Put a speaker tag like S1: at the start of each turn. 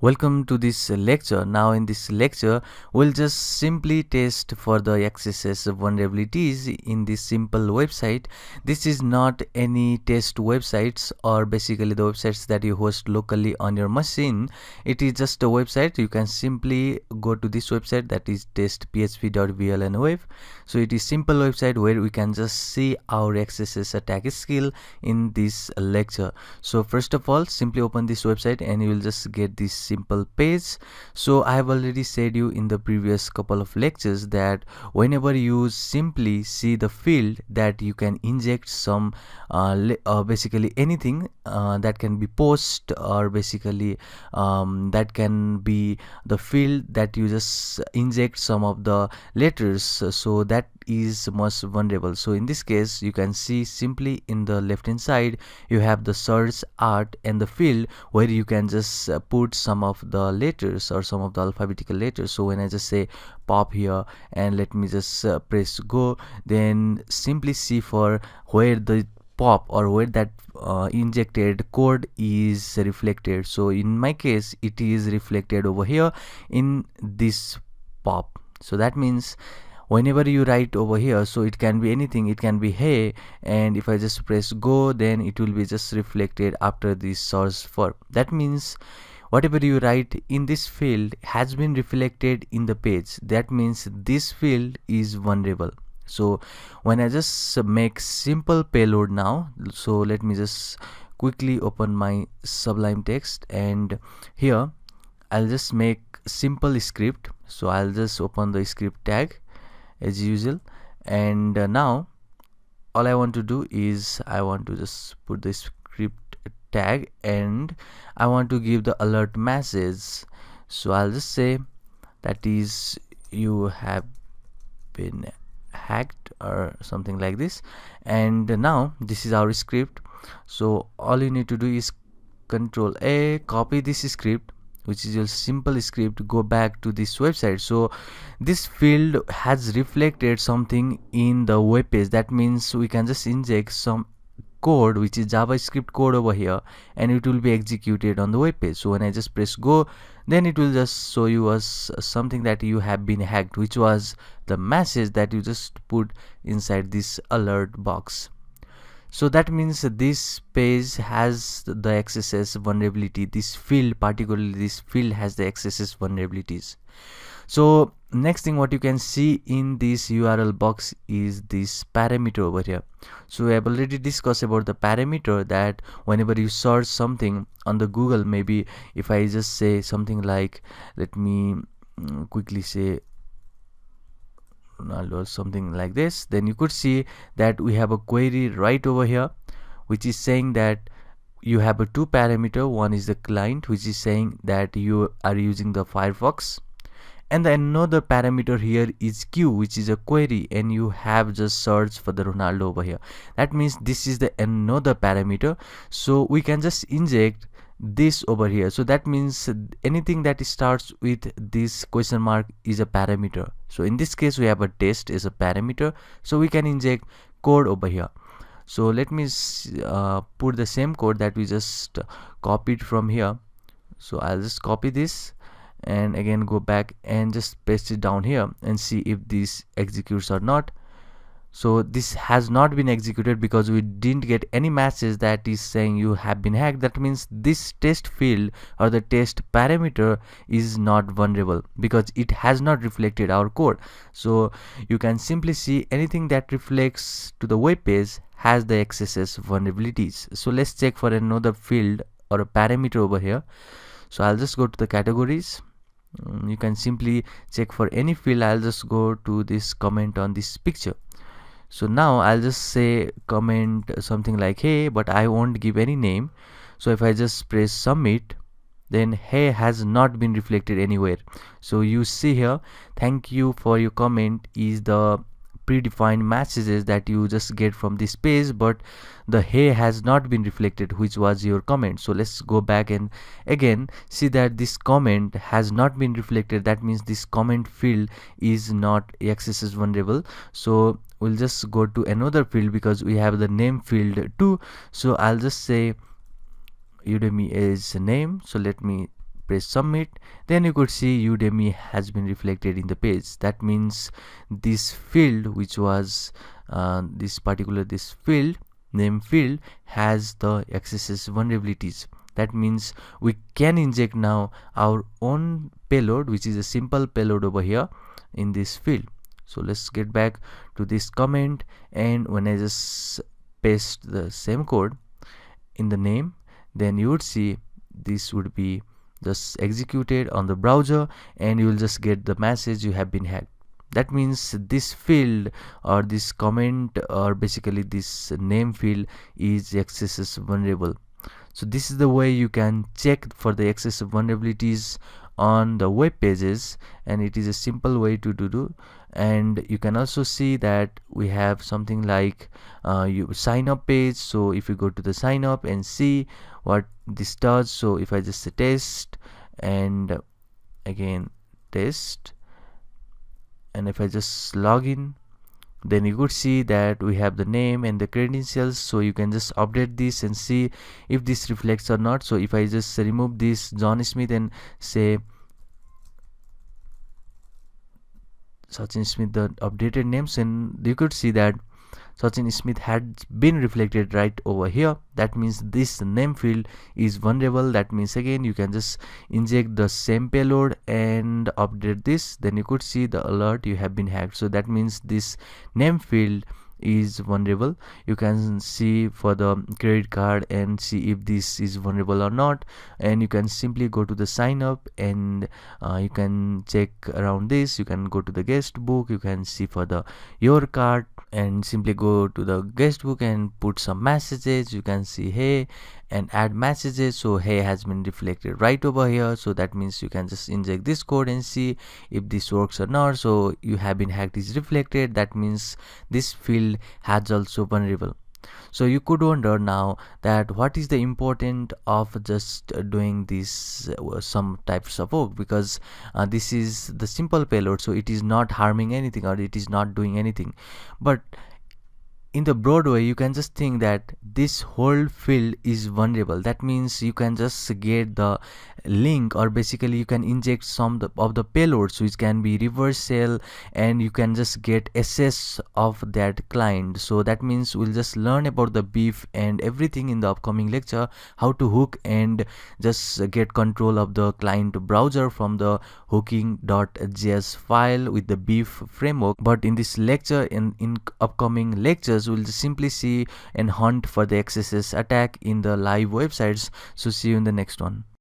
S1: Welcome to this lecture. Now in this lecture, we'll just simply test for the XSS vulnerabilities in this simple website. This is not any test websites or basically the websites that you host locally on your machine. It is just a website. You can simply go to this website, that is testphp.vlnweb. So it is simple website where we can just see our XSS attack skill in this lecture. So first of all, simply open this website and you will just get this simple page. So I have already said you in the previous couple of lectures that whenever you simply see the field that you can inject some basically anything that can be post, or basically that can be the field that you just inject some of the letters, so that is most vulnerable. So in this case, you can see simply in the left hand side you have the search art and the field where you can just put some of the letters or some of the alphabetical letters. So when I just say pop here and let me just press go, then simply see for where the pop or where that injected code is reflected. So in my case it is reflected over here in this pop. So that means whenever you write over here, so it can be anything, it can be hey, and if I just press go, then it will be just reflected after this source for. That means whatever you write in this field has been reflected in the page. That means this field is vulnerable. So when I just make simple payload now, so let me just quickly open my Sublime Text, and here I'll just make simple script. So I'll just open the script tag as usual, and now all I want to do is I want to just put the script tag and I want to give the alert message. So I'll just say that is you have been hacked or something like this, and now this is our script. So all you need to do is Control A, copy this script, which is your simple script, go back to this website. So this field has reflected something in the web page. That means we can just inject some code which is JavaScript code over here and it will be executed on the web page. So when I just press go, then it will just show you as something that you have been hacked, which was the message that you just put inside this alert box. So that means this page has the XSS vulnerability. This field, particularly this field, has the XSS vulnerabilities. So next thing what you can see in this URL box is this parameter over here. So we have already discussed about the parameter, that whenever you search something on the Google, maybe if I just say something like, let me quickly say Ronaldo or something like this, then you could see that we have a query right over here which is saying that you have a two parameter. One is the client, which is saying that you are using the Firefox, and then another parameter here is Q, which is a query, and you have just searched for the Ronaldo over here. That means this is the another parameter, so we can just inject this over here. So that means anything that starts with this question mark is a parameter. So in this case we have a test as a parameter, so we can inject code over here. So let me put the same code that we just copied from here. So I'll just copy this and again go back and just paste it down here and see if this executes or not. So this has not been executed because we didn't get any message that is saying you have been hacked. That means this test field or the test parameter is not vulnerable because it has not reflected our code. So you can simply see anything that reflects to the web page has the XSS vulnerabilities. So let's check for another field or a parameter over here. So I'll just go to the categories. You can simply check for any field. I'll just go to this comment on this picture. So now I'll just say comment something like hey, but I won't give any name. So if I just press submit, then hey has not been reflected anywhere. So you see here, thank you for your comment is the predefined messages that you just get from this page, but the hey has not been reflected, which was your comment. So let's go back and again see that this comment has not been reflected. That means this comment field is not XSS vulnerable. So we'll just go to another field because we have the name field too. So I'll just say Udemy is name. So let me press submit, then you could see Udemy has been reflected in the page. That means this field, which was this field name field, has the XSS vulnerabilities. That means we can inject now our own payload, which is a simple payload over here in this field. So let's get back to this comment, and when I just paste the same code in the name, then you would see this would be just executed on the browser, and you will just get the message you have been hacked. That means this field or this comment or basically this name field is XSS vulnerable. So this is the way you can check for the XSS vulnerabilities on the web pages, and it is a simple way to do. And you can also see that we have something like you sign up page. So if you go to the sign up and see what this does, so if I just say test and again test, and if I just log in, then you could see that we have the name and the credentials. So you can just update this and see if this reflects or not. So if I just remove this John Smith and say Sachin Smith, the updated names, and you could see that Sachin Smith had been reflected right over here. That means this name field is vulnerable. That means again you can just inject the same payload and update this, then you could see the alert you have been hacked. So that means this name field is vulnerable. You can see for the credit card and see if this is vulnerable or not, and you can simply go to the sign up and you can check around this. You can go to the guest book, you can see for the your card and simply go to the guest book and put some messages. You can see hey and add messages. So hey has been reflected right over here. So that means you can just inject this code and see if this works or not. So you have been hacked is reflected. That means this field has also vulnerable. So you could wonder now that what is the important of just doing this some types of work, because this is the simple payload, so it is not harming anything or it is not doing anything. But in the broad way, you can just think that this whole field is vulnerable. That means you can just get the link, or basically you can inject some of the payloads which can be reverse shell, and you can just get access of that client. So that means we'll just learn about the beef and everything in the upcoming lecture, how to hook and just get control of the client browser from the hooking.js file with the beef framework. But in this lecture, in upcoming lectures, we'll just simply see and hunt for the XSS attack in the live websites. So see you in the next one.